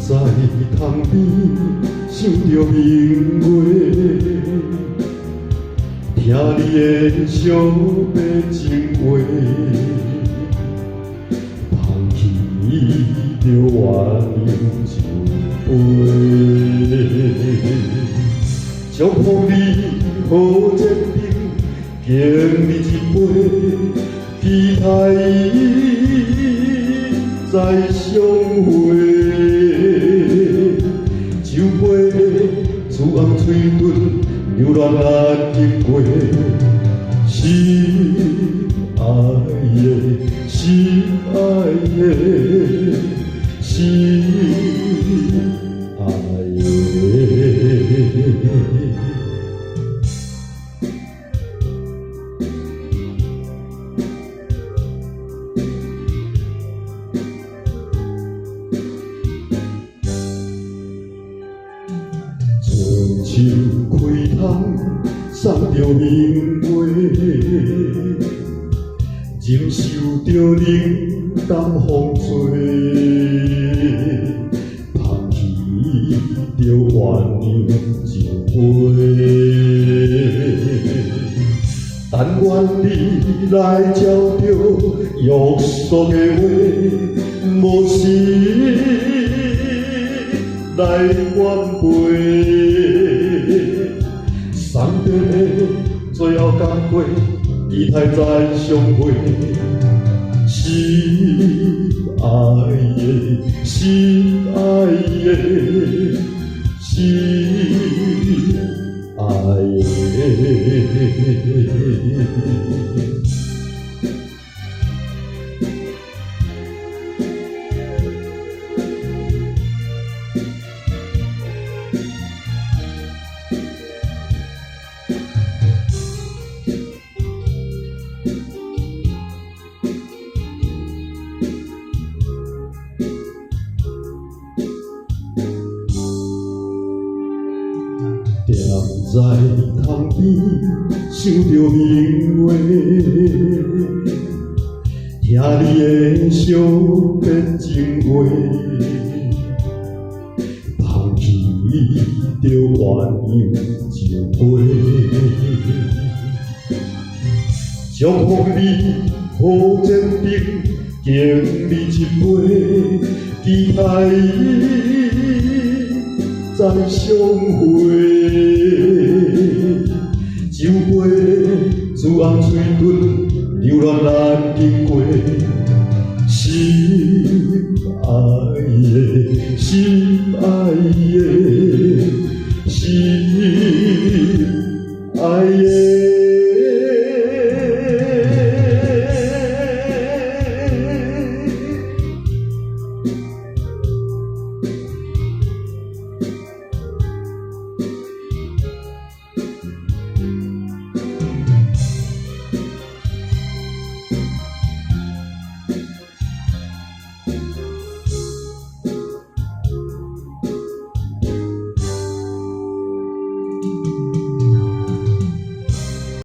在窗边想着明月，听你的伤悲情话，捧起着鸳鸯酒杯，祝福你好坚定，经历一杯，期待再相会。酒杯自红嘴唇，流浪眼睛过，心爱的，心爱的，心爱的。春秋开窗，送着明月，忍受着冷淡风吹，捧起着鸳鸯酒杯，但愿你来照着约束的话，无时来挽陪。送别的最后感慨，期待再相会。心爱的，心爱的，心爱的。踮在窗边想着明月，听你的伤悲情话，捧起着鸳鸯酒杯，祝福你好坚定，经历一杯，期待再相会。酒杯自红嘴唇，流浪眼睛过，心爱的，心爱的。